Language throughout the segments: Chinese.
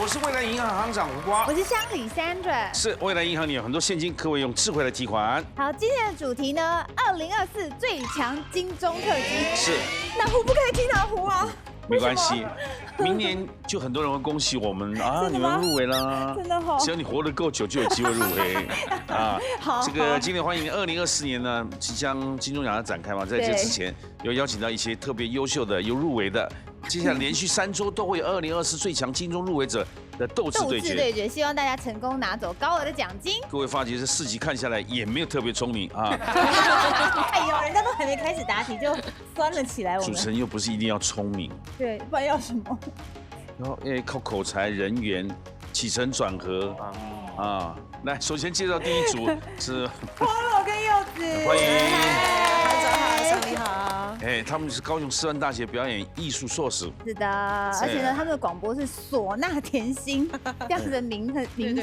我是未来银行行长胡瓜，我是乡里 Sandra。是未来银行里有很多现金，可以用智慧来提款。好，今天的主题呢，2024最强金钟特辑。是，哪壶不可以提哪壶啊？没关系，明年就很多人会恭喜我们啊，你们入围了，真的好，只要你活得够久，就有机会入围啊。好，这个今天欢迎2024年呢，即将金钟奖要展开嘛，在这之前有邀请到一些特别优秀的、有入围的。接下来连续3周都会有2024最强金钟入围者的斗智对决，希望大家成功拿走高额的奖金。各位发觉这4集看下来也没有特别聪明啊。哎呦，人家都还没开始答题就酸了起来。主持人又不是一定要聪明，对，不然要什么？然后靠口才、人缘、起承转合啊。来，首先介绍第一组是 Polo 跟柚子，欢迎。大家好，上你好。他们是高雄师范大学表演艺术硕士。是的，而且呢，他们的广播是唢呐甜心，这样子的名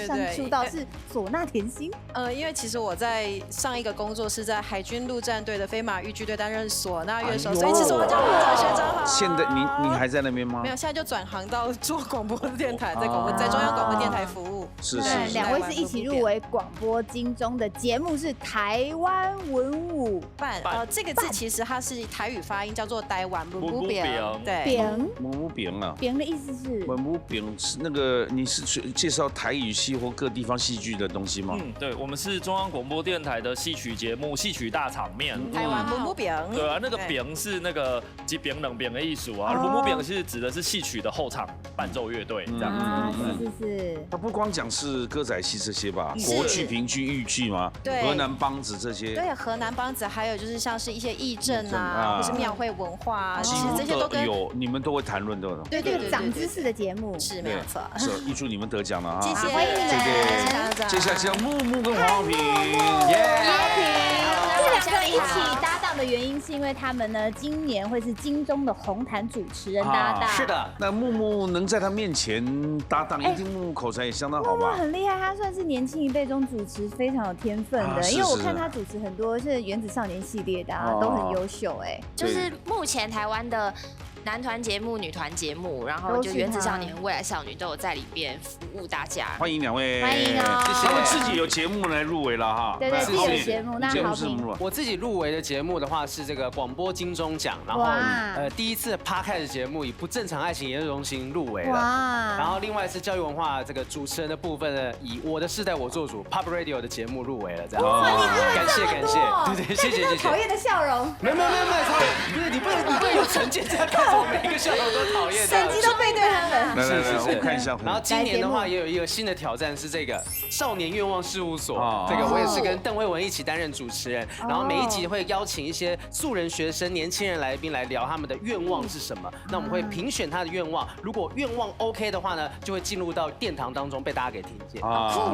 上出道是唢呐甜心。因为其实我在上一个工作是在海军陆战队的飞马豫剧队担任唢呐乐手，所以其实我叫学长好。现在你还在那边吗？没有，现在就转行到做广播电台，在中央广播电台服务。是。两位是一起入围广播金钟的节目是台湾文武办。这个字其实它是台语发音，叫做台湾文武饼。对，饼。文武饼啊。饼的意思是？文武饼是那个你是介绍台语系或各地方戏剧的东西吗？对，我们是中央广播电台的戏曲节目《戏曲大场面》。台湾文武饼。对啊，那个饼是那个即饼冷饼的艺术啊，文武饼是指的是戏曲的后场伴奏乐队这样子。是。它不光讲是歌仔戏这些吧，国剧、评剧、豫剧嘛，河南梆子这些。对，河南梆子还有就是像是一些义政啊，或是庙会文化啊，其实这些都跟你们都会谈论的。对对，长知识的节目是没有错。是，预祝你们得奖了哈！谢谢，欢迎你们。接下来叫木木跟黄浩平，这2个一起搭档的原因是因为他们呢，今年会是金钟的红毯主持人搭档。是的，那木木能在他面前搭档，一定木木口才也相当好吧？木木很厉害，他算是年轻一辈中主持非常有天分的，因为我看他主持很多是《原子少年》系列的，都很优秀哎。就是目前台湾的男团节目、女团节目，然后就《原子少年》、《未来少女》都有在里边服务大家。欢迎2位，欢迎哦！他们自己有节目来入围了哈。对，自己有节目，那好评。我自己入围的节目的话是这个广播金钟奖，然后第一次 Podcast 节目以不正常爱情研究中心入围了。然后另外是教育文化这个主持人的部分呢，以我的世代我做主 Pop Radio 的节目入围了，这样。感谢，对，谢谢。讨厌的笑容。没有，不是你不能有成见这样看。我每一个笑容都讨厌，整集都背对他们。是，我看一下。然后今年的话也有一个新的挑战是这个少年愿望事务所，这个我也是跟邓惠文一起担任主持人，然后每一集会邀请一些素人学生、年轻人来宾来聊他们的愿望是什么。那我们会评选他的愿望，如果愿望 OK 的话呢，就会进入到殿堂当中被大家给听见。酷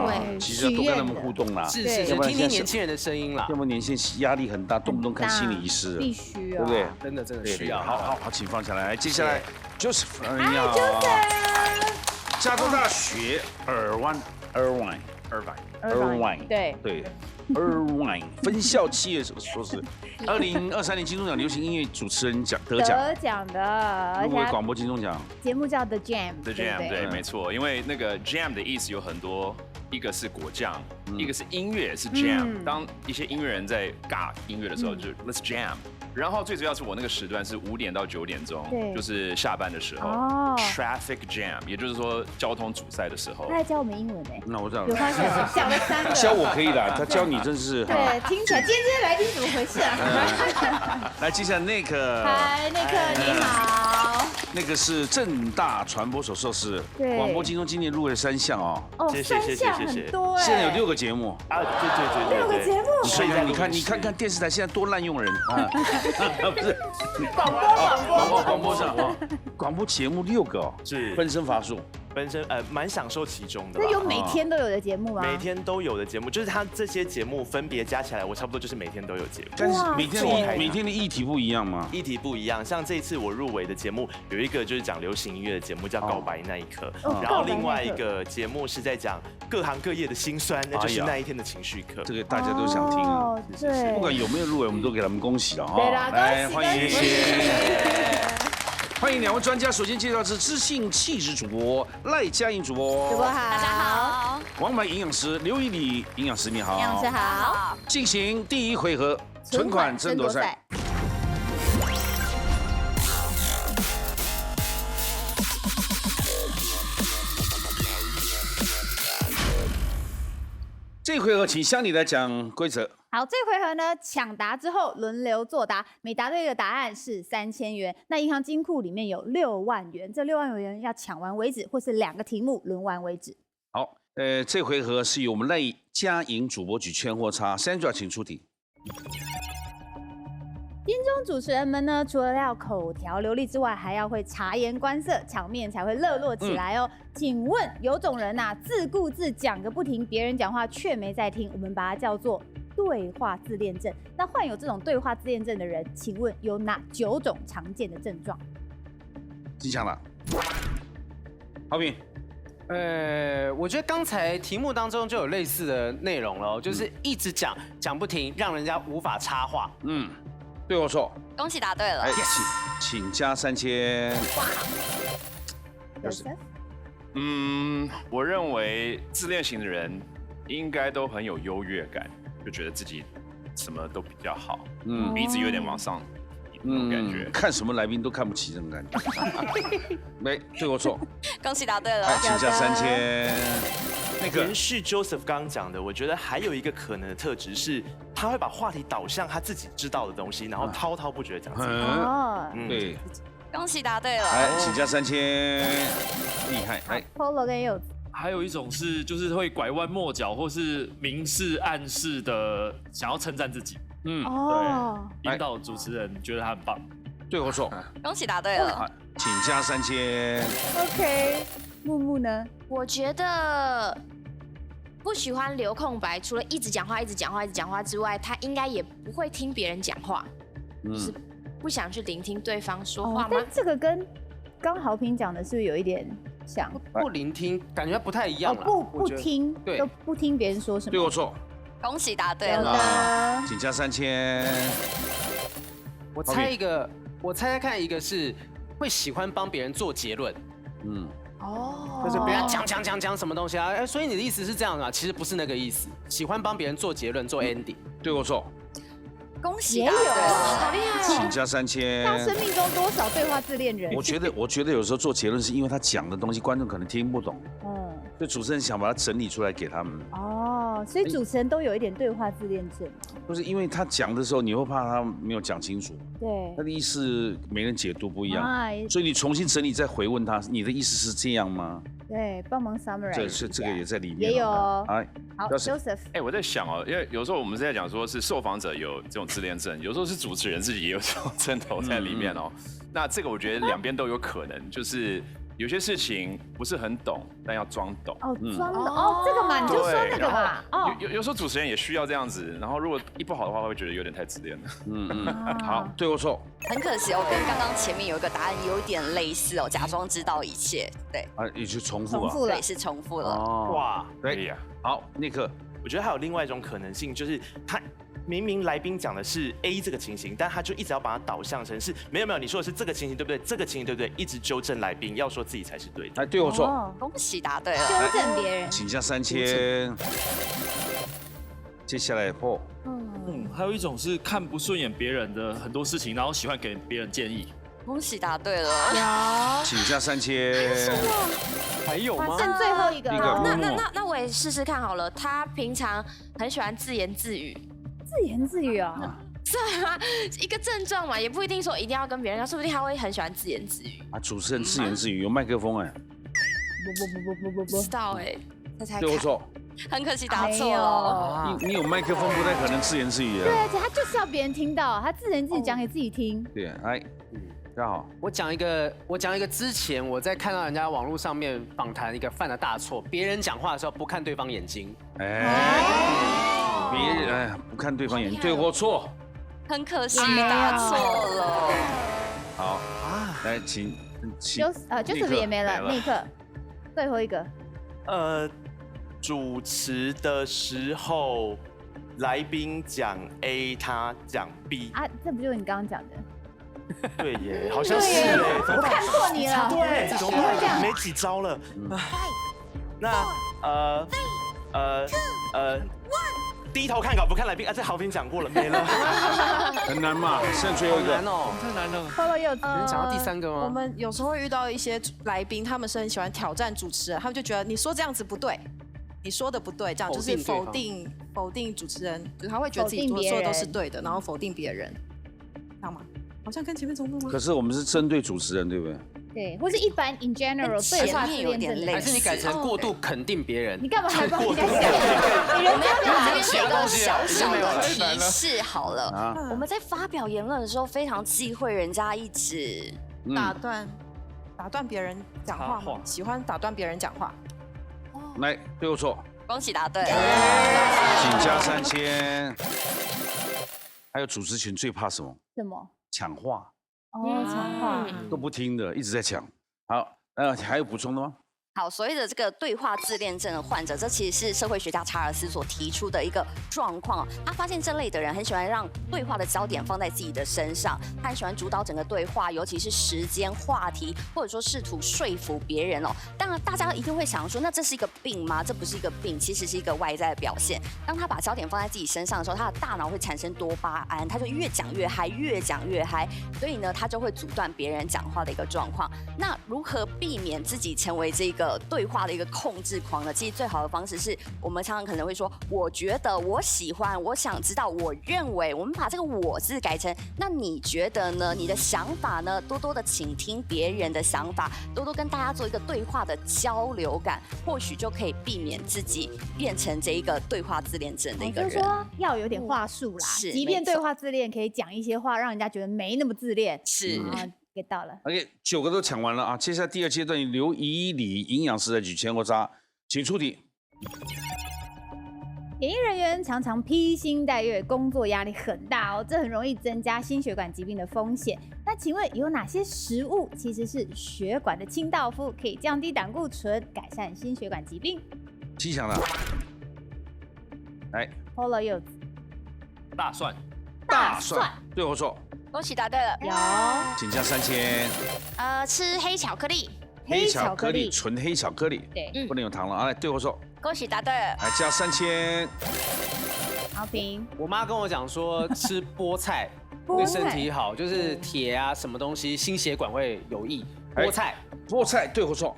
哎，其实要多跟他们互动啦，是，听听年轻人的声音啦。要不然年轻人压力很大，动不动看心理医师，必须对不对？真的需要。好，请放下来。接下来 Joseph， Joseph，加州大学Irvine， 对，Irvine 分校企业硕士，2023年金钟奖流行音乐主持人得奖的，入围广播金钟奖，节目叫 The Jam， 对，没错，因为那个 Jam 的意思有很多，一个是果酱，一个是音乐是 Jam，当一些音乐人在尬音乐的时候就 Let's Jam。然后最主要是我那个时段是5点到9点钟，就是下班的时候，traffic jam， 也就是说交通阻塞的时候。他在教我们英文哎，那我知道了。有发现小了3个。教我可以的，他教你真是。对，听起来今天这些来宾怎么回事啊？来，接下来那个。嗨，那个你好。那个是政大传播所硕士，广播金钟今年入围了3项哦。谢谢。很多哎。现在有6个节目啊，对，6个节目。所以你看看电视台现在多滥用人啊！不是广播上广播节目6个哦，是分身乏术。本身蛮享受其中的。那有每天都有的节目吗？每天都有的节目，就是它这些节目分别加起来，我差不多就是每天都有节目。但是每天的议题不一样吗？议题不一样，像这一次我入围的节目有一个就是讲流行音乐的节目，叫《告白那一刻》，然后另外一个节目是在讲各行各业的辛酸，那就是那一天的情绪课。这个大家都想听啊，对，不管有没有入围，我们都给他们恭喜了哈。对啦，来欢迎。欢迎2位专家。首先介绍是知性气质主播赖佳颖主播，主播好，大家好，王牌营养师刘以礼营养师你好，营养师好，进行第1回合存款争夺赛。这回合请乡里来讲规则。好，这回合呢，抢答之后轮流作答，每答对一个答案是3000元。那银行金库里面有6万元，这6万元要抢完为止，或是2个题目轮完为止。好，这回合是由我们赖佳颖主播举圈或叉 ，Sandra 请出题。金钟主持人们呢，除了要口条流利之外，还要会察言观色，场面才会热络起来哦。请问有种人呐，自顾自讲个不停，别人讲话却没在听，我们把它叫做对话自恋症。那患有这种对话自恋症的人，请问有哪9种常见的症状？金强了，好评。我觉得刚才题目当中就有类似的内容了，就是一直讲不停，让人家无法插话。对或错？恭喜答对了。请加3000。我认为自恋型的人应该都很有优越感，就觉得自己什么都比较好，鼻子有点往上那种感觉。看什么来宾都看不起这种感觉。没对或错？恭喜答对了。请加3000。那个延续 Joseph 刚刚讲的，我觉得还有一个可能的特质是，他会把话题导向他自己知道的东西，然后滔滔不绝讲自己。对，恭喜答对了。请加3000，厉害。Polo 跟柚子。还有一种是，就是会拐弯抹角，或是明示暗示的想要称赞自己。对，引导主持人觉得他很棒。对或错？恭喜答对了。请加3000。OK， 木木呢？我觉得不喜欢留空白，除了一直讲话之外，他应该也不会听别人讲话，就是不想去聆听对方说话吗？但这个跟刚豪平讲的是不是有一点像？不聆听，感觉不太一样了。不听，对，都不听别人说什么。对或错？恭喜答对了。请加3000。我猜一个，我猜看一个是会喜欢帮别人做结论。就是别人讲什么东西啊？所以你的意思是这样啊？其实不是那个意思，喜欢帮别人做结论、做 ending。对或错？恭喜答对了，好厉害！请加3000。他生命中多少对话自恋人？我觉得有时候做结论是因为他讲的东西观众可能听不懂，所以主持人想把它整理出来给他们。所以主持人都有一点对话自恋症。不是因为他讲的时候，你会怕他没有讲清楚，对，他的意思每人解读不一样，所以你重新整理再回问他，你的意思是这样吗？对，帮忙 summarize。这个也在里面。也有哦。好 ，Joseph。我在想哦，因为有时候我们是在讲说是受访者有这种自恋症，有时候是主持人自己也有这种症头在里面哦。那这个我觉得两边都有可能，就是有些事情不是很懂，但要装懂。装懂这个嘛，你就说那个嘛。有时候主持人也需要这样子，然后如果一不好的话，会觉得有点太自恋了。好，对或错？很可惜，我跟刚刚前面有一个答案有点类似哦，假装知道一切，对。也是重复了。对，是重复了。哇，对呀。好，尼克，我觉得还有另外一种可能性，就是他明明来宾讲的是 A 这个情形，但他就一直要把它导向成是没有，你说的是这个情形对不对？这个情形对不对？一直纠正来宾，要说自己才是对的。对或错？恭喜答对了。纠正别人。请加3000。接下来 Paul。还有一种是看不顺眼别人的很多事情，然后喜欢给别人建议。恭喜答对了。请加3000。还有吗？剩最后一个了。那我也试试看好了。他平常很喜欢自言自语。自言自语啊？是啊，一个症状嘛，也不一定说一定要跟别人讲，说不定他会很喜欢自言自语。主持人自言自语有麦克风不知道猜猜看。对或错？很可惜答错了。你有麦克风不太可能自言自语啊。对，而且他就是要别人听到，他自言自语讲给自己听。对，大家好。我讲一个之前我在看到人家网络上面访谈一个犯的大错，别人讲话的时候不看对方眼睛。别人不看对方眼睛，对或错？很可惜答错了。好来请Joseph 也没了，尼克最后一个。主持的时候，来宾讲 A， 他讲 B。这不就是你刚刚讲的？对耶，好像是耶，我看错你了。对，怎么办？没几招了。那低头看稿不看来宾啊，这好评讲过了，没了。很难嘛，剩最后一个。难哦，太难了。Polo 柚子，能讲到第3个吗？我们有时候会遇到一些来宾，他们是很喜欢挑战主持人，他们就觉得你说这样子不对，你说的不对，这样就是否定主持人，就是他会觉得自己说的都是对的，然后否定别人，知道吗？好像跟前面重复吗？可是我们是针对主持人，对不对？对，或是一般 in general 对话自恋症，还是你改成过度肯定别人？你干嘛还帮人家想？我们要给其他东西小小没有的提示好了。我们在发表言论的时候非常忌讳人家一直打断别人讲话吗？喜欢打断别人讲话。来，对或错？恭喜答对，请加3000。还有主持群最怕什么？什么？抢话。抢话都不听的，一直在抢。好，还有补充的吗？好，所谓的这个对话自恋症的患者，这其实是社会学家查尔斯所提出的一个状况。他发现这类的人很喜欢让对话的焦点放在自己的身上，他很喜欢主导整个对话，尤其是时间、话题，或者说试图说服别人哦。当然，大家一定会想说，那这是一个病吗？这不是一个病，其实是一个外在的表现。当他把焦点放在自己身上的时候，他的大脑会产生多巴胺，他就越讲越嗨，越讲越嗨，所以呢，他就会阻断别人讲话的一个状况。那如何避免自己成为这个对话的一个控制狂呢？其实最好的方式是我们常常可能会说，我觉得，我喜欢，我想知道，我认为，我们把这个我字改成，那你觉得呢？你的想法呢？多多的倾听别人的想法，多多跟大家做一个对话的交流感，或许就可以避免自己变成这一个对话自恋症的一个人。就是说要有点话术啦，是即便对话自恋，可以讲一些话，让人家觉得没那么自恋。是。get 到了。OK， 9个都抢完了啊！接下来第2阶段由以理营养师来举前后差，请出题。演艺人员常常披星戴月，工作压力很大哦，这很容易增加心血管疾病的风险。那请问有哪些食物其实是血管的清道夫，可以降低胆固醇，改善心血管疾病？7强了，来 ，Polo 柚子，大蒜，大蒜，对或错？恭喜答对了。有，请加3000。吃黑巧克力。黑巧克力，纯黑巧克力，对，不能有糖了啊！来，对或错？恭喜答对了。来加3000。好评。我妈跟我讲说，吃菠菜对身体好，就是铁啊什么东西，心血管会有益。菠菜对或错？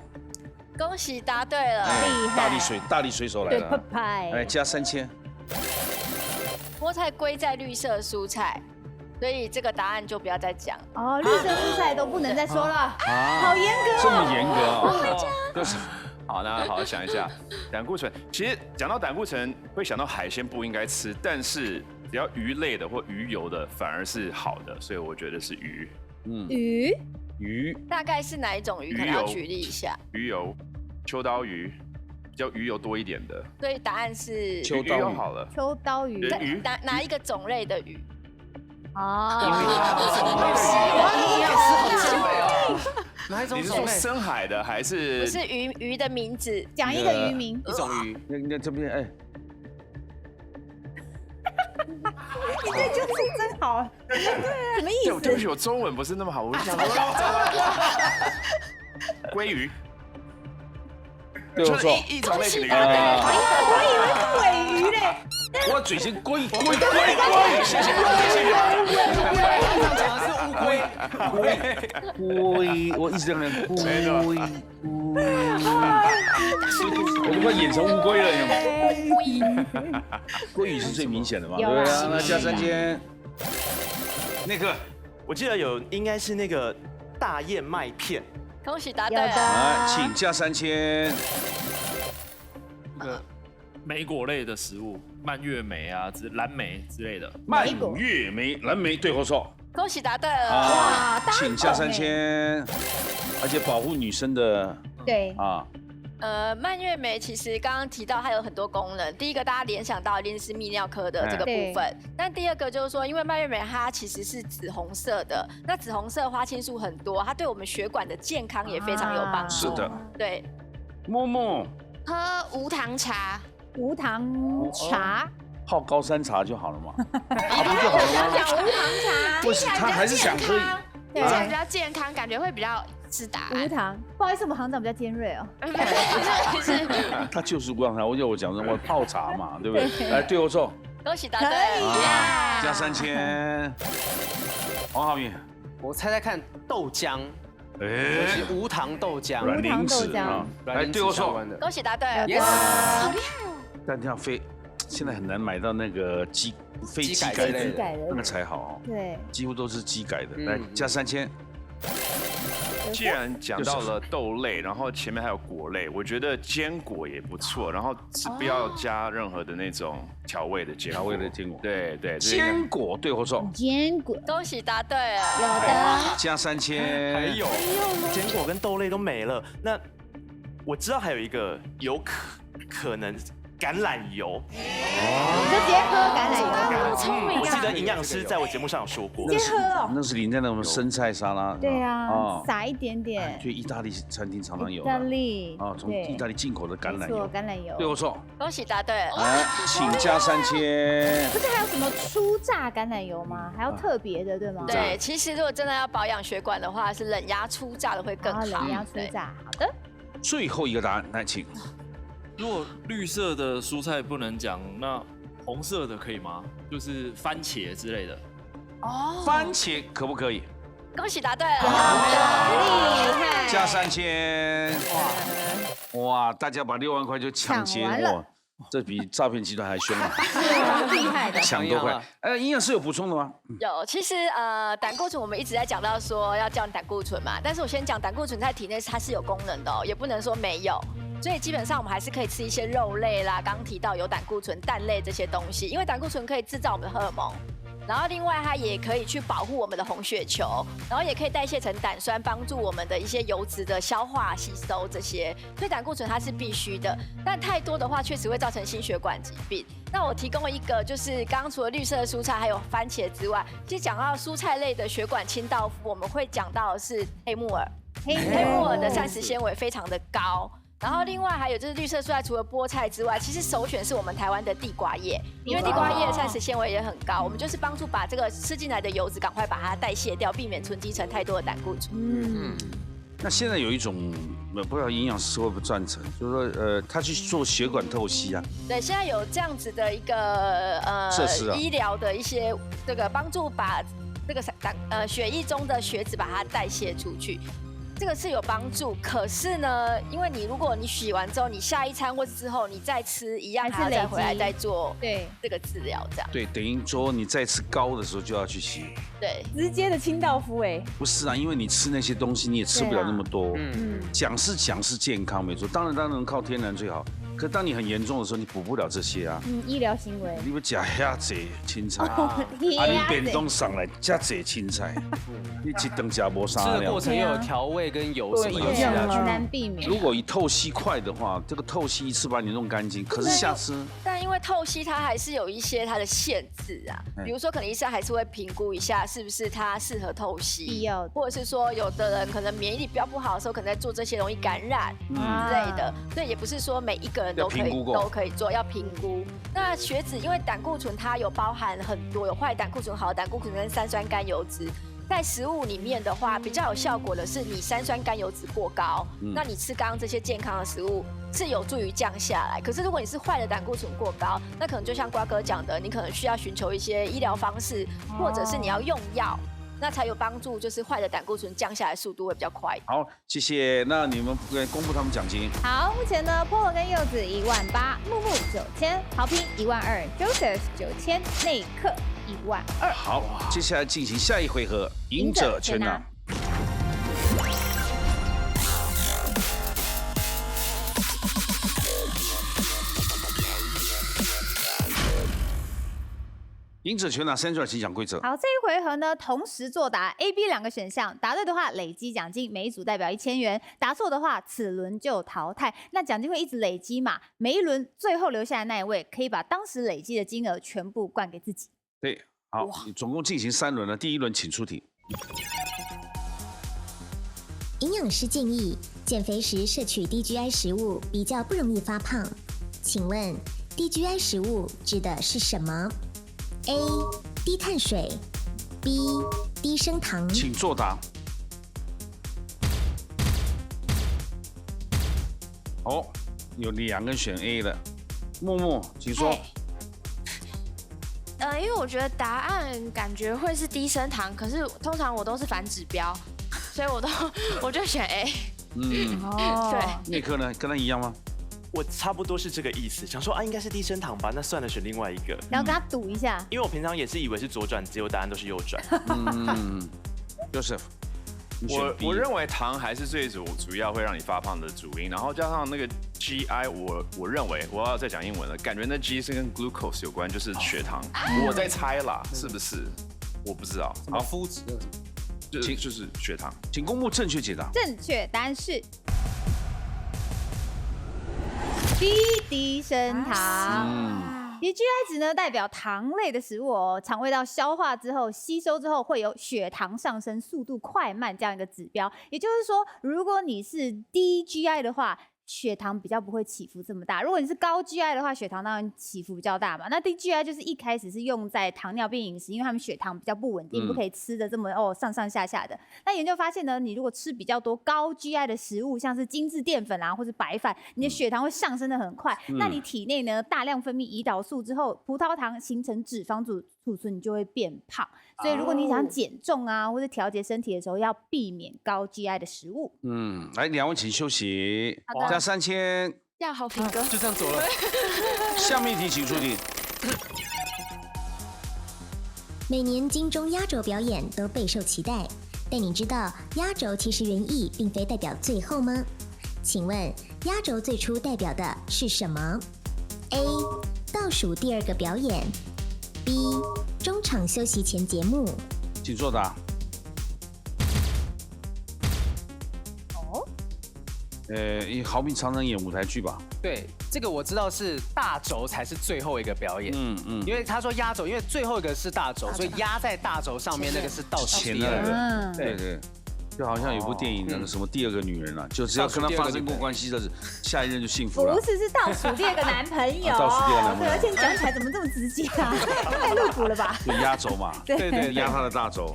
恭喜答对了。厉害！大力水手来了。来加3000。菠菜归在绿色蔬菜。所以这个答案就不要再讲哦，绿色蔬菜都不能再说了，好严格哦，这么严格哦。就是好，那好好想一下，胆固醇。其实讲到胆固醇，会想到海鲜不应该吃，但是只要鱼类的或鱼油的反而是好的，所以我觉得是鱼。鱼大概是哪一种鱼？可能要举例一下。鱼油，秋刀鱼，比较鱼油多一点的。所以答案是秋刀鱼好了。秋刀鱼，哪一个种类的鱼？哪一种？你是说深海的还是？不是鱼的名字，讲一个鱼名。一种鱼。那这边哎，你这就是真好，什么意思？对不起，我中文不是那么好，我想说鲑鱼。就是一种类型的鱼。我以为是尾鱼嘞。我嘴型龟，谢谢。刚讲的是乌龟，我一直在那龟，我都快演成乌龟了，有没有？鲑鱼是最明显的嘛，对不对？那加3000。那个，我记得应该是那个大燕麦片。恭喜答对了。来，请加3000。那个莓果类的食物，蔓越莓啊、蓝莓之类的。蔓越莓、蓝莓对或错？恭喜答对了。哇，请加3000。而且保护女生的。对。蔓越莓其实刚刚提到它有很多功能，第一个大家联想到一定是泌尿科的这个部分，但第二个就是说，因为蔓越莓它其实是紫红色的，那紫红色花青素很多，它对我们血管的健康也非常有帮助。是的。对。默默喝无糖茶。无糖茶。泡高山茶就好了嘛。不就好了吗？讲无糖茶。不是，他还是想喝。对听起来比较健康，感觉会比较是答案。无糖，不好意思，我们行长比较尖锐哦。他就是不让他，我讲的，我泡茶嘛，对不对？来，对或错？恭喜答对，加3000。黄浩明，我猜猜看，豆浆，哎，无糖豆浆，软磷脂啊，来，对或错？恭喜答对。Yes，但这样飞，现在很难买到那个非机改的那个才好哦。对，几乎都是机改的。来，加3000。既然讲到了豆类，然后前面还有果类，我觉得坚果也不错，然后是不要加任何的那种调味的坚果。对对，坚果对或错？坚果，恭喜答对了。有的。加3000。还有坚果跟豆类都没了，那我知道还有一个有可能。橄榄油，你就直接喝橄榄油，聪明啊！我记得营养师在我节目上有说过，直接喝哦。那是淋在那种生菜沙拉。对啊，撒一点点。就意大利餐厅常常有。意大利啊，从意大利进口的橄榄油。橄榄油。对或错？恭喜答对了。来，请加3000。不是还有什么初榨橄榄油吗？还要特别的，对吗？对，其实如果真的要保养血管的话，是冷压初榨的会更好。冷压初榨，好的。最后一个答案，来请。如果绿色的蔬菜不能讲，那红色的可以吗？就是番茄之类的。哦，番茄可不可以？恭喜答对了，厉害！加3000。哇，大家把6万块就抢劫我，这比诈骗集团还凶啊！厉害的，抢多块。营养师有补充的吗？有，其实胆固醇我们一直在讲到说要降胆固醇嘛，但是我先讲胆固醇在体内它是有功能的哦，也不能说没有。所以基本上我们还是可以吃一些肉类啦，刚提到有胆固醇、蛋类这些东西，因为胆固醇可以制造我们的荷尔蒙，然后另外它也可以去保护我们的红血球，然后也可以代谢成胆酸，帮助我们的一些油脂的消化吸收这些。所以胆固醇它是必须的，但太多的话确实会造成心血管疾病。那我提供了一个，就是刚刚除了绿色的蔬菜还有番茄之外，其实讲到蔬菜类的血管清道夫，我们会讲到的是黑木耳，黑木耳的膳食纤维非常的高。然后另外还有就是绿色蔬菜，除了菠菜之外，其实首选是我们台湾的地瓜叶，因为地瓜叶的膳食纤维也很高，我们就是帮助把这个吃进来的油脂赶快把它代谢掉，避免囤积成太多的胆固醇。那现在有一种，不知道营养师会不会赞成，就是说他去做血管透析啊。对，现在有这样子的一个设施啊，医疗的一些这个帮助把这个血液中的血脂把它代谢出去。这个是有帮助，可是呢，因为如果你洗完之后，你下一餐或者之后你再吃，一样还要再回来再做这个治疗，这样。对，等于说你再吃高的时候就要去洗。对，直接的清道夫哎。不是啊，因为你吃那些东西你也吃不了那么多。讲是健康没错，当然能靠天然最好。可当你很严重的时候，你补不了这些啊。医疗行为。你不吃遐济青菜啊，你便当上来加济青菜，你一顿吃无啥了。吃的过程又有调味跟油什么很难避免。如果以透析快的话，这个透析一次把你弄干净，可是下次。但因为透析它还是有一些它的限制啊，比如说可能医生还是会评估一下是不是它适合透析，必要，或者是说有的人可能免疫力比较不好的时候，可能在做这些容易感染之类的，所以也不是说每一个人都可以做，要评估。那血脂因为胆固醇它有包含很多，有坏胆固醇、好的胆固醇跟三酸甘油脂。在食物里面的话，比较有效果的是你三酸甘油脂过高，那你吃刚刚这些健康的食物是有助于降下来。可是如果你是坏的胆固醇过高，那可能就像瓜哥讲的，你可能需要寻求一些医疗方式，或者是你要用药，那才有帮助，就是坏的胆固醇降下来速度会比较快。好，谢谢。那你们公布他们奖金。好，目前呢，Polo 跟柚子18000，木木9000，豪平12000 ，Joseph 9000，内克12000。好，接下来进行下一回合，赢者全拿。赢者全拿，32起奖规则。好，这一回合呢，同时作答 A、B 两个选项，答对的话累积奖金，每一组代表1000元；答错的话，此轮就淘汰。那奖金会一直累积嘛？每一轮最后留下来那一位，可以把当时累积的金额全部灌给自己。对，好，总共进行3轮了。第一轮请出题。营养师建议，减肥时摄取低 GI 食物比较不容易发胖。请问，低 GI 食物指的是什么？A. 低碳水 B. 低升糖。请作答。哦，有2个选 A 的，木木，请说。因为我觉得答案感觉会是低升糖，可是通常我都是反指标，所以我就选 A。对。内科呢，跟他一样吗？我差不多是这个意思，想说啊，应该是低升糖吧，那算了，选另外一个。然后跟他赌一下，因为我平常也是以为是左转，结果答案都是右转。Joseph， 我认为糖还是最主要会让你发胖的主因，然后加上那个 GI， 我认为我要再讲英文了，感觉那 G 是跟 glucose 有关，就是血糖。我在猜啦，是不是？我不知道。好，肤质就是血糖。请公布正确解答。正确答案是低升糖。其实 GI 值呢代表糖类的食物哦，肠胃道消化之后、吸收之后会有血糖上升速度快慢这样一个指标。也就是说，如果你是低 GI 的话，血糖比较不会起伏这么大。如果你是高 GI 的话，血糖当然起伏比较大嘛。那低 GI 就是一开始是用在糖尿病饮食，因为他们血糖比较不稳定，不可以吃的这么上上下下的。那研究发现呢，你如果吃比较多高 GI 的食物，像是精致淀粉啊或是白饭，你的血糖会上升的很快。那你体内呢大量分泌胰岛素之后，葡萄糖形成脂肪储存，你就会变胖。所以如果你想减重啊或者调节身体的时候，要避免高 GI 的食物。来2位请休息。好的。加3000。要好评哥。就这样走了。下面一题请出题。每年金钟压轴表演都备受期待，但你知道压轴其实原意并非代表最后吗？请问压轴最初代表的是什么 ？A. 倒数第2个表演 B. 中场休息前节目。请作答。豪平常常演舞台剧吧？对，这个我知道是大轴才是最后一个表演。因为他说压轴，因为最后一个是大轴，所以压在大轴上面那个是倒数第2个。对。就好像有部电影那个什么第2个女人啊，就只要跟他发生过关系的，下一任就幸福了。不是，是倒数第2个男朋友。倒数第2个男朋友。对，而且你讲起来怎么这么直接啊？太露骨了吧？就压轴嘛。对，压他的大轴。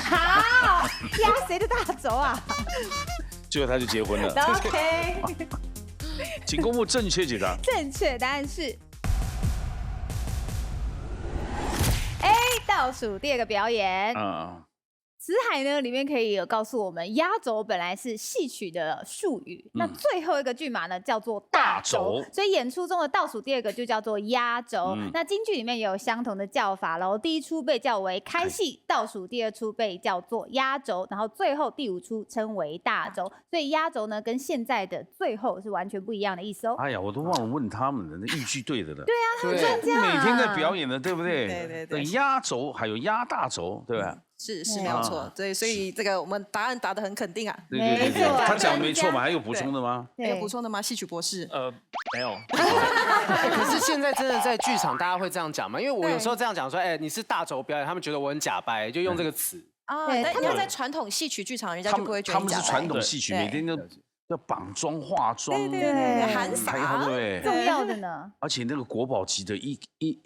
好，压谁的大轴啊？最后他就结婚了。OK。请公布正确解答。正确答案是 A， 倒数第2个表演。词海呢里面可以有告诉我们，压轴本来是戏曲的术语，那最后一个剧码呢叫做大轴，所以演出中的倒数第2个就叫做压轴。那京剧里面也有相同的叫法喽，第1出被叫为开戏，倒数第2出被叫做压轴，然后最后第5出称为大轴。所以压轴呢跟现在的最后是完全不一样的意思哦。哎呀，我都忘了问他们了，那豫剧队的了。对啊，他们专家每天在表演的，对不对？对。压轴还有压大轴，对吧？是没有错，对，所以这个我们答案答得很肯定啊。没错，他讲的没错嘛，还有补充的吗？还有补充的吗？戏曲博士？没有。可是现在真的在剧场，大家会这样讲吗？因为我有时候这样讲说，你是大轴表演，他们觉得我很假掰，就用这个词。但要在传统戏曲剧场，人家就不会觉得你假掰。他们是传统戏曲，每天都要绑妆化妆，对，韩洒，对，重要的呢。而且那个国宝级的，一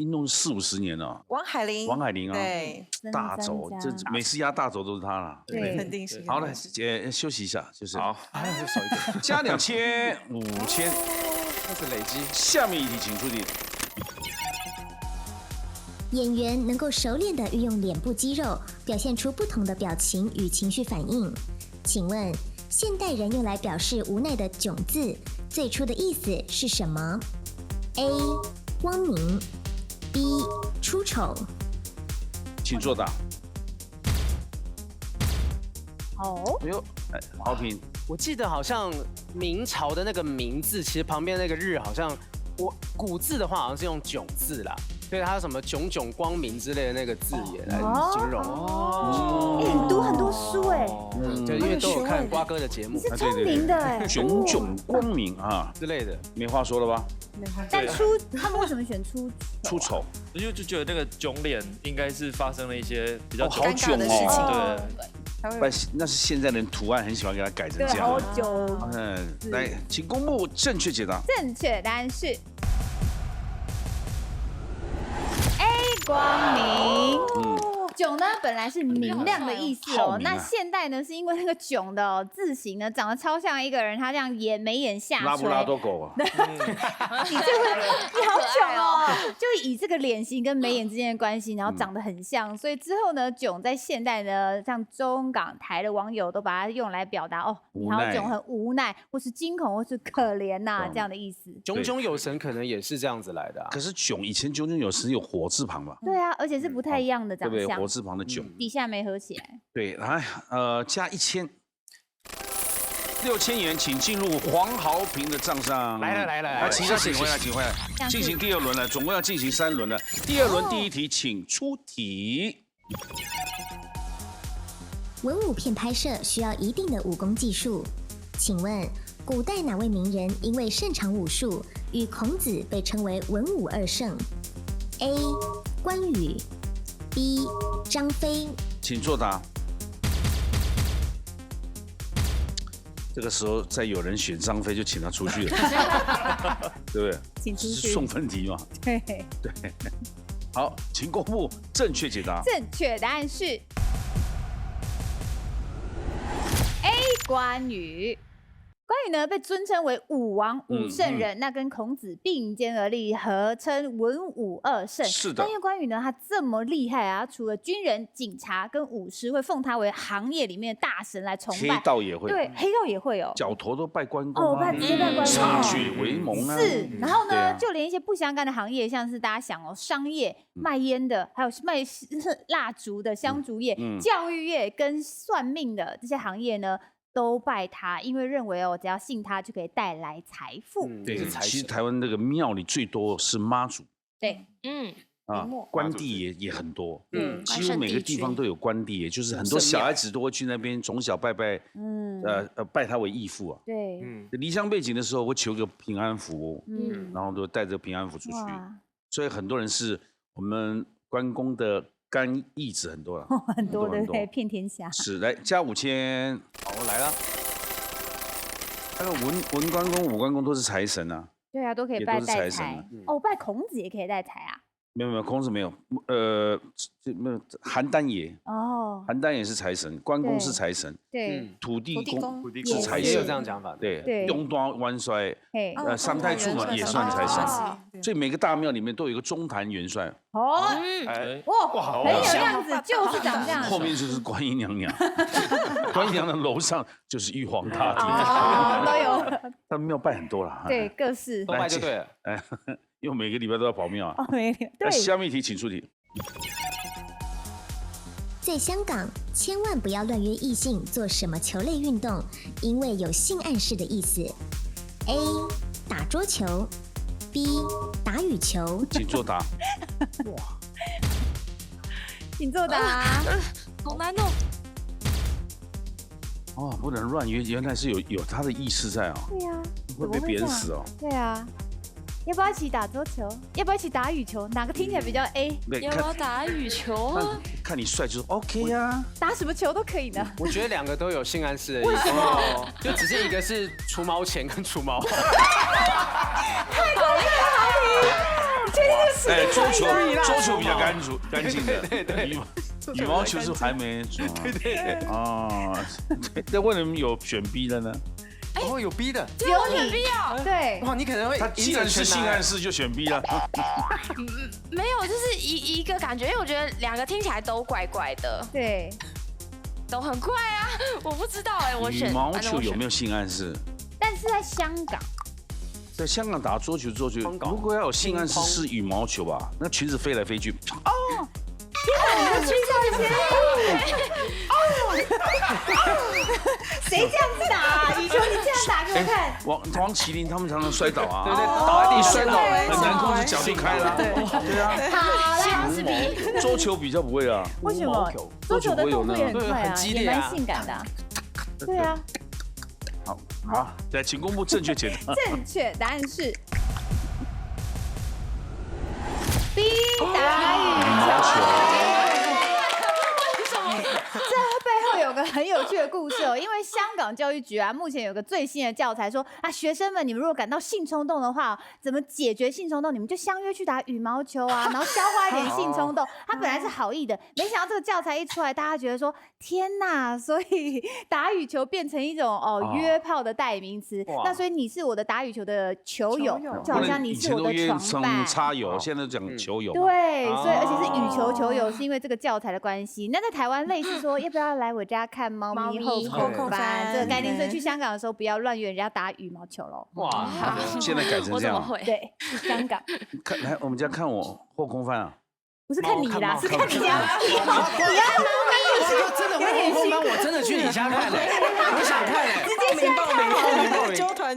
弄40-50年了。王海玲啊，对，大轴，这每次压大轴都是他了。对，肯定是。好了，休息一下，就是好，少一点，加2000、5000，开始累积。下面一题请出题。演员能够熟练地运用脸部肌肉，表现出不同的表情与情绪反应。请问，现代人用来表示无奈的囧字，最初的意思是什么 ？A. 光明 B. 出丑。请作答。哎呦，豪平，我记得好像明朝的那个明字，其实旁边那个日好像古字的话好像是用囧字啦。对，它有什么炯炯光明之类的那个字眼来形容。你读很多书哎。对，因为都有看瓜哥的节目。你是聪明的哎。炯炯光明啊之类的，没话说了吧？但他们为什么选出丑？因为就觉得那个囧脸应该是发生了一些比较好囧的事情。对。那是现在人图案很喜欢给它改成这样。好囧。来，请公布正确解答。正确答案是 A 光明。囧呢本来是明亮的意思哦，好明啊那现代呢是因为那个囧的字形呢长得超像一个人，他这样眉眼下垂。拉布拉多狗啊，你好囧哦，就以这个脸型跟眉眼之间的关系，然后长得很像，所以之后呢，囧在现代呢，像中港台的网友都把它用来表达哦，你好囧，很无奈，或是惊恐，或是可怜呐这样的意思。炯炯有神可能也是这样子来的啊。可是囧以前炯炯有神有火字旁吧？对啊，而且是不太一样的长对不对？相，火字旁的囧，底下没合起来。对，来加1000。6000元，请进入黄豪平的账上。来，请回来，请回来，进行第2轮了，总共要进行3轮了。第2轮第1题，请出题。文武片拍摄需要一定的武功技术，请问古代哪位名人因为擅长武术，与孔子被称为文武2圣 ？A. 关羽 B. 张飞。请作答。这个时候再有人选张飞，就请他出去了，对不对？请出去。送分题嘛。对。好，请公布正确解答。正确答案是 A. 关羽。关羽呢被尊称为武王、武圣人，那跟孔子并肩而立，合称文武2圣。是的。但因为关羽呢，他这么厉害啊，除了军人、警察跟武师会奉他为行业里面的大神来崇拜，黑道也会。对，黑道也会哦。角头都拜关公啊，直接拜关公。歃血为盟啊。是，然后呢，就连一些不相干的行业，像是大家想哦，商业、卖烟的，还有卖蜡烛的香烛业、教育业跟算命的这些行业呢，都拜他，因为认为哦，只要信他就可以带来财富。对，其实台湾那个庙里最多是妈祖。对，关帝也很多，几乎每个地方都有关帝，也就是很多小孩子都会去那边从小拜拜，拜他为义父啊。对，离乡背景的时候会求个平安符，然后都带着平安符出去，所以很多人是我们关公的干义子很多了，很多对不对？遍天下。是，来加5000，好，我来了。那个文关公、武关公都是财神啊。对啊，都可以拜带财。哦，拜孔子也可以带财啊。没有，孔子没有，没有邯郸爷哦，邯郸也是财神，关公是财神，对，土地公是财神，也有这样讲法，对，中端万帅，三太柱嘛也算财神，所以每个大庙里面都有一个中坛元帅。哦，哇，很有样子，就是长这样。后面就是观音娘娘，观音娘娘楼上就是玉皇大帝，都有。他们庙拜很多了，对，各式都拜就对了，因为每个礼拜都要跑庙啊。对，下面一题请出题。在香港，千万不要乱约异性做什么球类运动，因为有性暗示的意思。A. 打桌球 B. 打羽球。请作答。哇，请作答。好难哦。哦，不能乱约，原来是有他的意思在哦。对呀，会被别人死哦。对啊。要不要一起打桌球？要不要一起打羽球？哪个听起来比较 A？ 要不要打羽球啊？看你帅就是 OK 啊，打什么球都可以的。我觉得2个都有性暗示的意思，就只是一个是除毛前跟除毛后。太过分了，确定是桌球比较干净的，对，羽毛球是还没除。对啊，那为什么有选 B 的呢？哦，有 B 的，只有你 B 哦，对，哇，你可能会他既然是性暗示就选 B 了。没有，就是一个感觉，因为我觉得2个听起来都怪怪的，对，都很怪啊，我不知道哎，我选羽毛球有没有性暗示？但是在香港，在香港打桌球，如果要有性暗示是羽毛球吧？那裙子飞来飞去。哦。天哪，你的裙子前谁这样子打？羽球你这样打给我看。王麒麟他们常常摔倒啊，对，倒在地摔倒很难控制，脚就开了。对啊。好来，桌球比较不会啊。为什么？桌球的动作也很快啊，也蛮性感的。对啊。好，来，请公布正确解答。正确答案是 B 打羽毛球。这背后有个很很有趣的故事哦。因为香港教育局啊，目前有个最新的教材说啊，学生们你们如果感到性冲动的话，怎么解决性冲动？你们就相约去打羽毛球啊，然后消化一点性冲动。它本来是好意的，没想到这个教材一出来，大家觉得说天哪，所以打羽球变成一种约炮的代名词。那所以你是我的打羽球的球友，就好像你是我的床伴。插友，现在都讲球友。对，所以而且是羽球球友，是因为这个教材的关系。那在台湾类似说，要不要来我家看猫咪后空翻这个概念，所以去香港的时候不要乱约人家打羽毛球喽。哇，现在改成这样。对，香港。来我们家看我后空翻啊。不是看你啦，是看你家。你要真的会后空翻，我真的去你家看嘞，我想看哎，直接报名。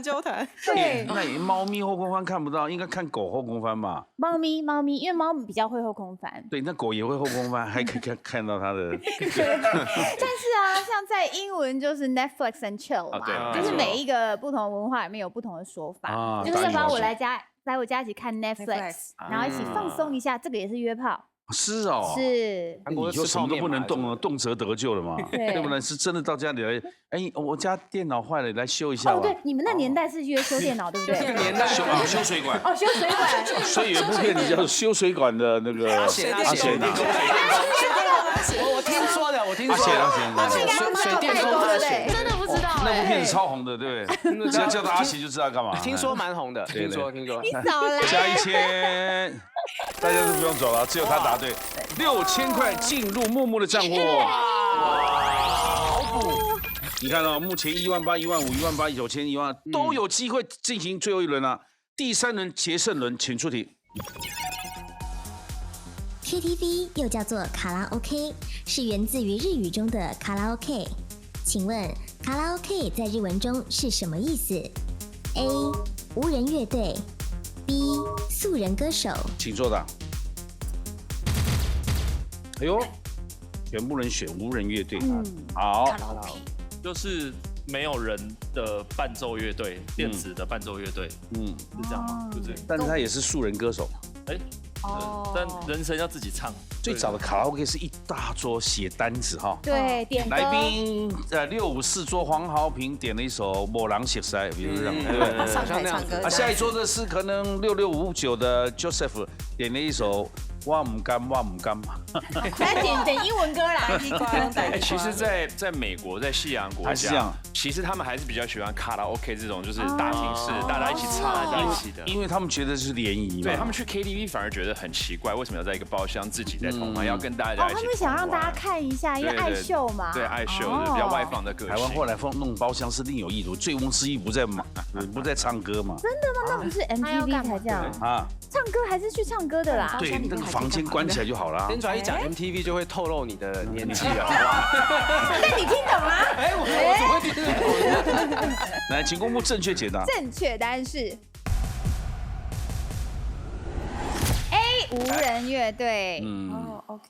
纠团。对，那猫咪后空翻看不到，应该看狗后空翻吧？猫咪，因为猫比较会后空翻。对，那狗也会后空翻，还可以看到它的。但是啊，像在英文就是 Netflix and chill 嘛，就是每一个不同文化里面有不同的说法，就是要不要我来我家一起看 Netflix， 然后一起放松一下，这个也是约炮。是哦，是，你就什么都不能动了，动辄得救了嘛，对不对？是真的到家里来，哎，我家电脑坏了，来修一下。哦，对，你们那年代是约修电脑，对不对？年代修水管。哦，修水管。所以有一部片子叫《修水管的那个阿贤》。我听说的，阿贤，水电工对不对？真的不知道。那部片子超红的，对不对？只要叫他阿贤就知道干嘛。听说蛮红的，听说。你少来。加1000，大家都不用走了，只有他答对。6000块进入木木的账户。好补！你看哦，目前18000、15000、18000、9000、10000都有机会进行最后一轮啊。第3轮决胜轮，请出题。KTV 又叫做卡拉 OK， 是源自于日语中的卡拉 OK。请问卡拉 OK 在日文中是什么意思 ？A. 无人乐队 B. 素人歌手。请作答。哎呦，全部人选无人乐队。好，就是没有人的伴奏乐队，电子的伴奏乐队。是这样吗？对不对？但是他也是素人歌手。但人声要自己唱。最早的卡拉 OK 是一大桌写单子哈，对，点歌。来宾654桌黄豪平点了一首《某人熟悉》，比如这样，对，上台唱歌。下一桌的是可能6659的 Joseph 点了一首。我唔甘，我唔甘。来点英文歌啦，其实，在美国，在西洋国家，其实他们还是比较喜欢卡拉 OK 这种，就是大厅式，大家一起唱在一起的。因为他们觉得是联谊嘛。对他们去 KTV 反而觉得很奇怪，为什么要在一个包厢自己在同玩，要跟大家一起？他们想让大家看一下，因为爱秀嘛。对，爱秀比较外放的个性。台湾后来弄包厢是另有意图，醉翁之意不在唱歌嘛。真的吗？那不是 MTV 才这样啊？唱歌还是去唱歌的啦。对，那个房间关起来就好了。先转一讲 MTV 就会透露你的年纪了。但你听懂吗？我怎么会听懂？来，请公布正确解答。正确答案是 A 无人乐队。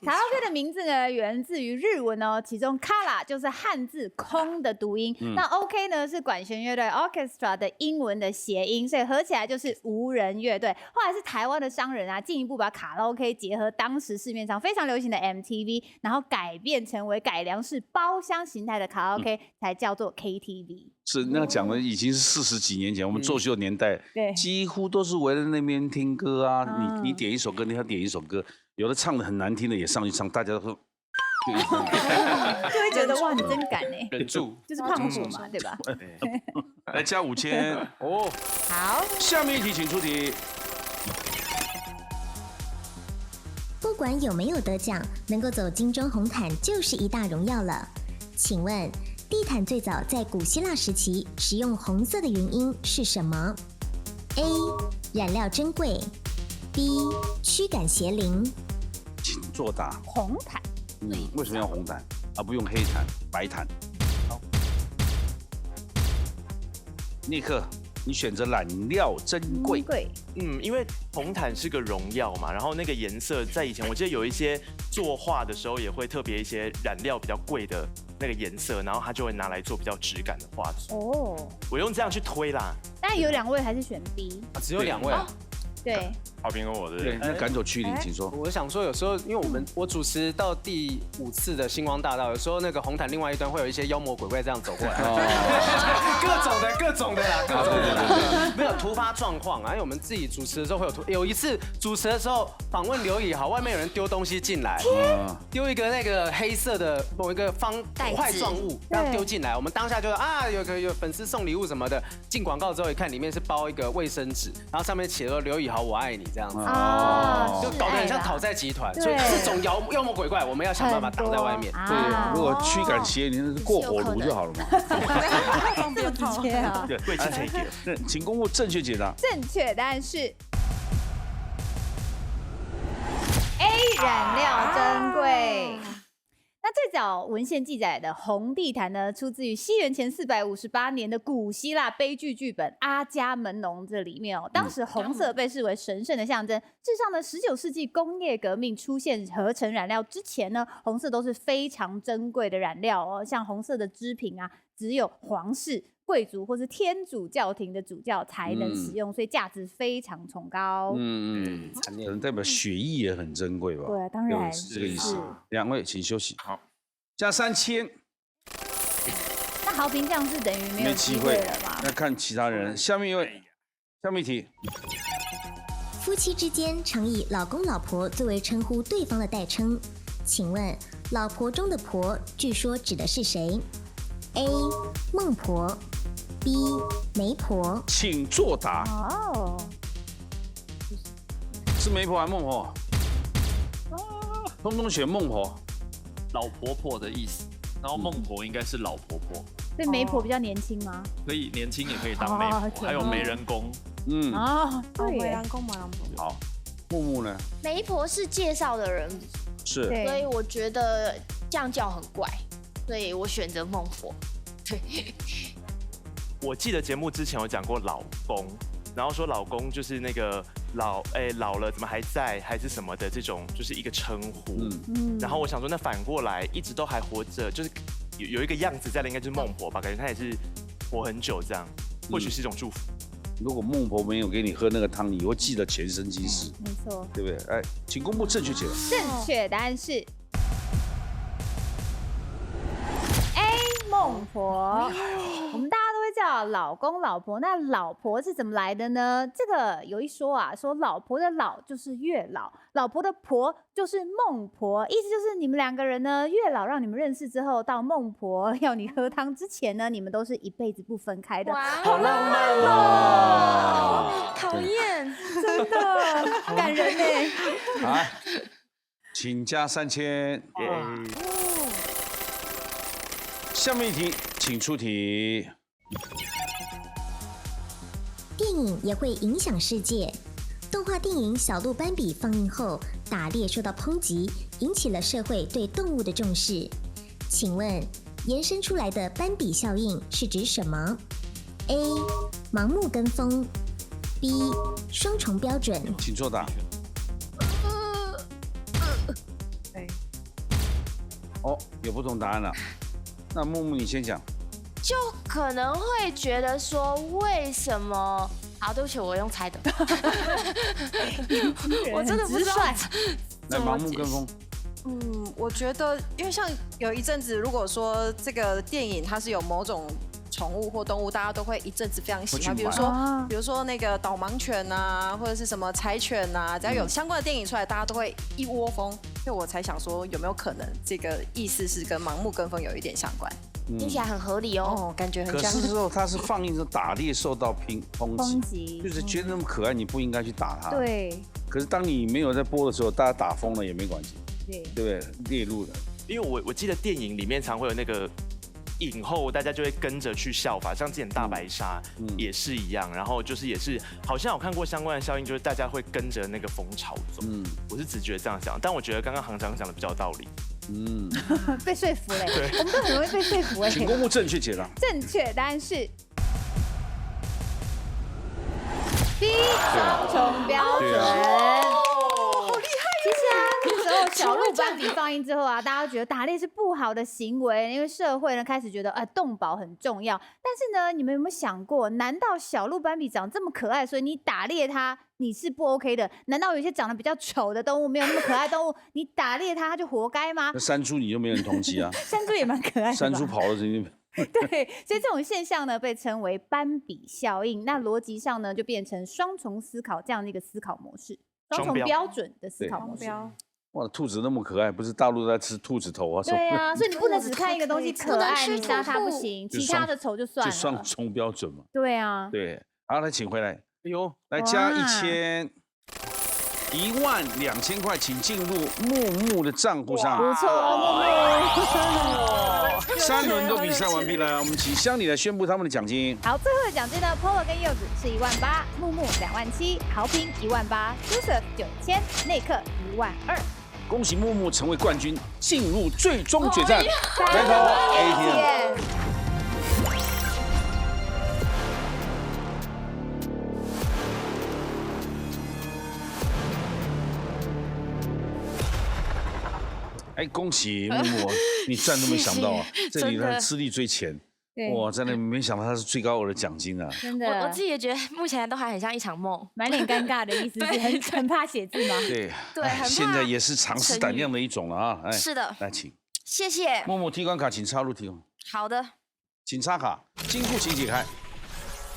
卡拉 OK 的名字呢，源自于日文哦，其中 Kara 就是汉字空的读音，那 OK 呢是管弦乐队 Orchestra 的英文的谐音，所以合起来就是无人乐队。后来是台湾的商人啊，进一步把卡拉 OK 结合当时市面上非常流行的 MTV， 然后改变成为改良式包厢形态的卡拉 OK， 才叫做 KTV。是那讲的已经是40几年前，我们作秀年代，几乎都是围在那边听歌啊。你点一首歌，他点一首歌，有的唱的很难听的也上去唱，大家都会觉得哇，你真敢哎，忍住，就是胖虎嘛，对吧？来加5000哦。好，下面一题请出题。不管有没有得奖，能够走金钟红毯就是一大荣耀了。请问地毯最早在古希腊时期使用红色的原因是什么 ？A. 染料珍贵 B. 驱赶邪灵。请作答。红毯。为什么要红毯而不用黑毯、白毯？好，尼克，你选择染料珍贵。因为红毯是个荣耀嘛，然后那个颜色在以前，我记得有一些作画的时候也会特别一些染料比较贵的那个颜色，然后它就会拿来做比较质感的画作。我用这样去推啦。但有2位还是选 B， 只有2位啊？对，浩平跟我对，那赶走去领，请说。我想说，有时候因为我主持到第5次的星光大道，有时候那个红毯另外一端会有一些妖魔鬼怪这样走过来，各种的啦，没有突发状况啊。因为我们自己主持的时候会有一次主持的时候访问刘以豪，外面有人丢东西进来，丢一个那个黑色的某一个块状物，然后丢进来，我们当下就啊有粉丝送礼物什么的，进广告之后一看，里面是包一个卫生纸，然后上面写了刘以豪我爱你这样子，就搞得很像讨债集团，所以这种妖魔鬼怪我们要想办法挡在外面。对，如果驱赶邪灵，过火炉就好了嘛。对，贵气可以给。请公布正确解答。正确答案是 A， 染料珍贵。那最早文献记载的红地毯呢，出自于西元前458年的古希腊悲剧剧本《阿伽门农》这里面哦。当时红色被视为神圣的象征。事实上呢，19世纪工业革命出现合成染料之前呢，红色都是非常珍贵的染料哦。像红色的织品啊，只有皇室、贵族或是天主教廷的主教才能使用，所以价值非常崇高。可能代表血液也很珍贵吧？对，当然是这个意思。2位请休息。好，加3000。那豪平这样是等于没有机会了嘛？那看其他人。下面一位，下面一题。夫妻之间常以老公老婆作为称呼对方的代称，请问老婆中的婆据说指的是谁 ？A. 孟婆 B. 媒婆，请作答。哦，是媒婆还是孟婆？通通选孟婆。老婆婆的意思，然后孟婆应该是老婆婆，所以媒婆比较年轻吗？可以年轻也可以当媒婆，还有媒人公。对，媒人公。好，木木呢？媒婆是介绍的人，是，所以我觉得这样叫很怪，所以我选择孟婆。对，我记得节目之前有讲过老公，然后说老公就是那个老了怎么还在，还是什么的这种，就是一个称呼。然后我想说，那反过来一直都还活着，就是有一个样子在的，应该就是孟婆吧？感觉她也是活很久这样，或许是一种祝福。如果孟婆没有给你喝那个汤，你会记得前生今世。没错，对不对？哎，请公布正确解答。正确答案是 A 孟婆。我们大家都会叫老公老婆，那老婆是怎么来的呢？这个有一说啊，说老婆的老就是月老，老婆的婆就是孟婆，意思就是你们2个人呢，月老让你们认识之后，到孟婆要你喝汤之前呢，你们都是一辈子不分开的。好浪漫哦！讨厌，真的感人呢。好，请加3000。下面一题，请出题。电影也会影响世界。动画电影《小鹿斑比》放映后，打猎受到抨击，引起了社会对动物的重视。请问，延伸出来的斑比效应是指什么 ？A. 盲目跟风 B. 双重标准，请作答。哦，有不同答案了。那木木你先讲。就可能会觉得说，为什么？好，对不起，我用猜的。我真的不知道。来，盲目跟风。我觉得，因为像有一阵子，如果说这个电影它是有某种宠物或动物，大家都会一阵子非常喜欢，比如说那个导盲犬啊，或者是什么柴犬啊，只要有相关的电影出来，大家都会一窝蜂。所以我才想说，有没有可能这个意思是跟盲目跟风有一点相关？听起来很合理哦，感觉很像。可是说它是放映着打猎受到抨击，就是觉得那么可爱，你不应该去打它。对。可是当你没有在播的时候，大家打疯了也没关系，对不对？猎入的。因为我记得电影里面常会有那个影后，大家就会跟着去效法，像之前大白鲨也是一样，然后就是也是好像有看过相关的效应，就是大家会跟着那个风潮走。我是只觉得这样想，但我觉得刚刚行长讲的比较有道理。被说服嘞，我们都很容易被说服哎。请公布正确解答。正确答案是 B 双重标准。好厉害！其实啊，那时候小鹿斑比放映之后啊，大家都觉得打猎是不好的行为，因为社会呢开始觉得动保很重要。但是呢，你们有没有想过，难道小鹿斑比长这么可爱，所以你打猎它，你是不 OK 的。难道有一些长得比较丑的动物，没有那么可爱的动物，你打猎它就活该吗？那山猪你就没人同情啊？山猪也蛮可爱的。山猪跑了这边。对，所以这种现象呢，被称为斑比效应。那逻辑上呢，就变成双重思考这样的一个思考模式，双重标准的思考模式。哇，兔子那么可爱，不是大陆在吃兔子头啊？对啊，所以你不能只看一个东西可爱，你杀它不行，其他的丑就算了。就双重标准嘛。对啊。对，好，来请回来。哎呦，来加1,000，12000块，请进入木木的账户上。不错，木木。3轮都比赛完毕了，我们请乡里来宣布他们的奖金。好，最后的奖金呢 ，Polo 跟柚子是18000，木木27000，豪平18000，Joseph9000，内克12000。恭喜木木成为冠军，进入最终决战。Battle ATM。哎，恭喜木木，你赚都没想到啊！这里他吃力最浅，哇，真的没想到他是最高额的奖金啊！真的，我自己也觉得目前都还很像一场梦，满脸尴尬的意思是很怕写字吗？对，对，很怕。现在也是尝试胆量的一种了啊！哎，是的，来请，谢谢。木木提款卡请插入提款。好的，请插卡，金库请解开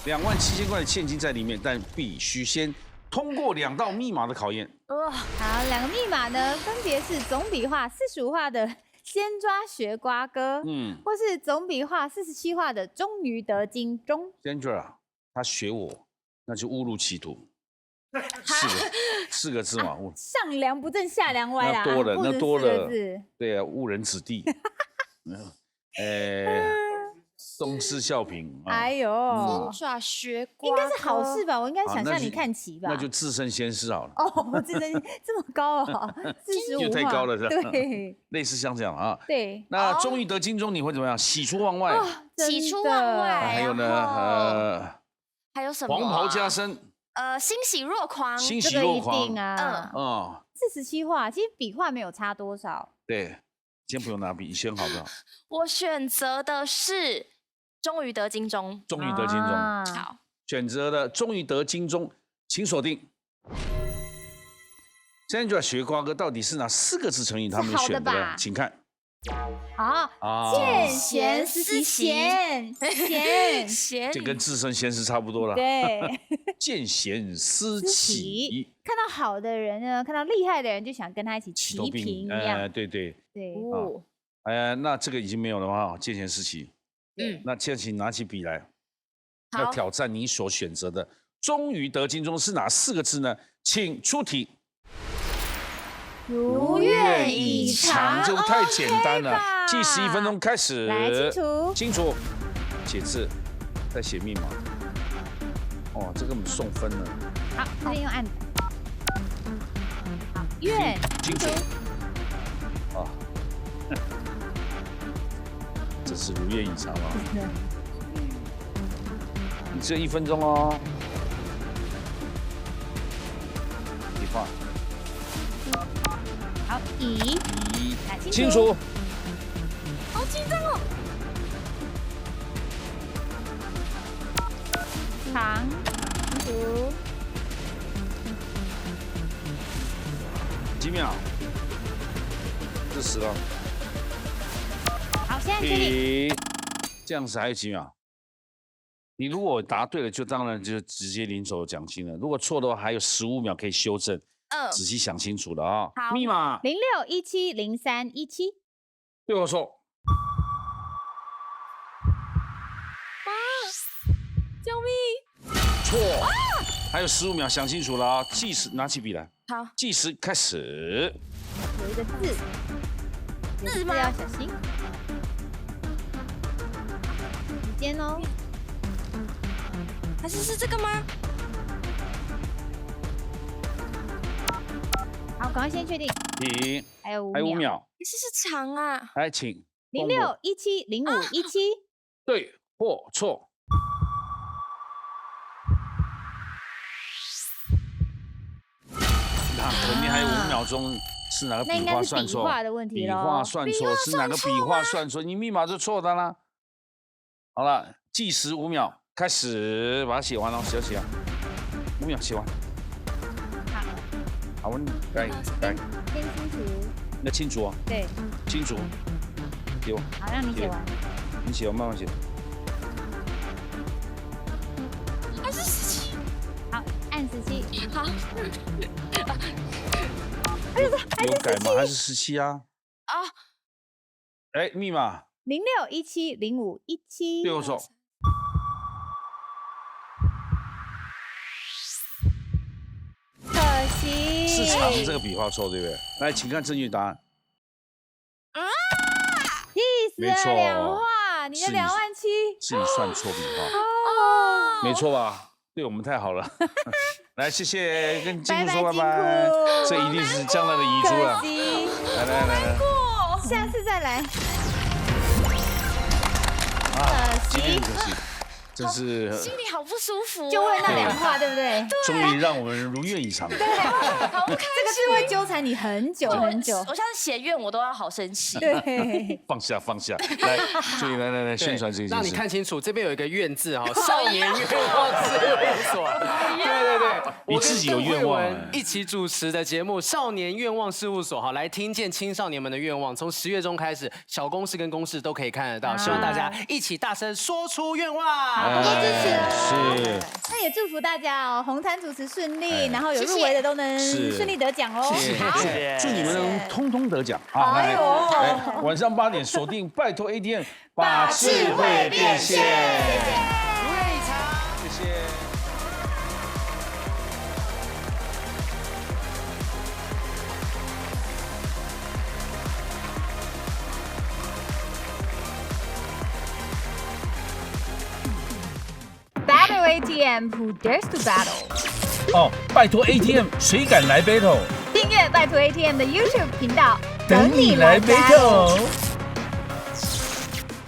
，27000块的现金在里面，但必须先通过2道密码的考验。好，2个密码呢，分别是总笔画45画的先抓学瓜哥，或是总笔画47画的终于得金钟。Sandra， 他学我，那就误入歧途。4个字嘛，上梁不正下梁歪啦，那多了，对啊，误人子弟。东施效颦。哎呦，先抓学瓜，应该是好事吧？我应该想象你看齐吧？那就自称先师好了。哦，自称这么高哦，45就太高了，是吧？对，类似像这样啊。对。那终于得金钟，你会怎么样？喜出望外。喜出望外。还有呢？还有什么？黄袍加身。欣喜若狂。欣喜若狂。一定啊。47画，其实笔画没有差多少。对，先不用拿笔，先好不好？我选择的是终于得金钟。终于得金钟。好。选择的终于得金钟，请锁定。Sandra 学瓜哥到底是哪4个字成语？他们选的，请看。好，见贤思齐，贤，这跟自称贤师差不多了。对，见贤思齐。看到好的人呢，看到厉害的人，就想跟他一起齐平一样。对。哦，那这个已经没有了吗？见贤思齐。那现在请拿起笔来，要挑战你所选择的终于得金钟是哪4个字呢？请出题。如愿以偿，这个太简单了。计时1分钟开始。来，清楚。写字，再写密码。哦，这根本送分了。好，这边用按。好，愿清楚。啊，这是如愿以偿吗？你只有1分钟哦。笔画。好，乙，清楚。好紧张哦。长，清楚。几秒？这10了。好，现在确定。这样子还有几秒？你如果答对了，就当然就直接领走奖金了。如果错的话，还有15秒可以修正。仔细想清楚了啊！好，密码06170317。对我说。救命！错。还有15秒，想清楚了啊！计时，拿起笔来。好，计时开始。有一个字，字吗？要小心。时间哦。还是这个吗？好，赶快先确定。停。还有5秒。是长啊。来，请。06170517。对或错？那肯定还有5秒钟，是哪个笔画算错？笔画的问题笔画算错是哪个笔画算错？你密码就错的啦。好了，计时5秒，开始把它写完了，写起来。5秒写完。好，来，先清除。那清除啊？对，清除，给我。好，让你写完。你写，我慢慢写。还是17。好，按17。好。有改吗？还是17啊？啊。哎，密码。06170517。对我说。可惜。是长这个笔画错，对不对？来，请看正确答案。气死了，两画，你的27000。是你算错笔画。哦。没错吧？对我们太好了。来，谢谢，跟金库说拜拜。这一定是将来的遗珠了。来，下次再来。今天可惜，真是心里好不舒服，就为那2画，对不对？终于让我们如愿以偿。对，好不开心，这个是会纠缠你很久很久。我下次写愿我都要好生气。对，放下，来，注意，来，宣传这个。让你看清楚，这边有一个愿字哈，少年愿望事务所。对，你自己有愿望。一起主持的节目《少年愿望事务所》哈，来听见青少年们的愿望。从10月中开始，小公视跟公视都可以看得到。希望大家一起大声说出愿望，多多支持哦。是。那也祝福大家哦，红毯主持顺利，然后有入围的都能顺利得奖哦。谢谢，祝你们能通通得奖啊！来，晚上8点锁定，拜托 ATM 把智慧变现。如愿以偿，谢谢。Battle ATM Who Dares to Battle？ 哦，拜托 ATM 谁敢来 battle？ 订阅拜托 ATM 的 YouTube 频道，等你来 battle。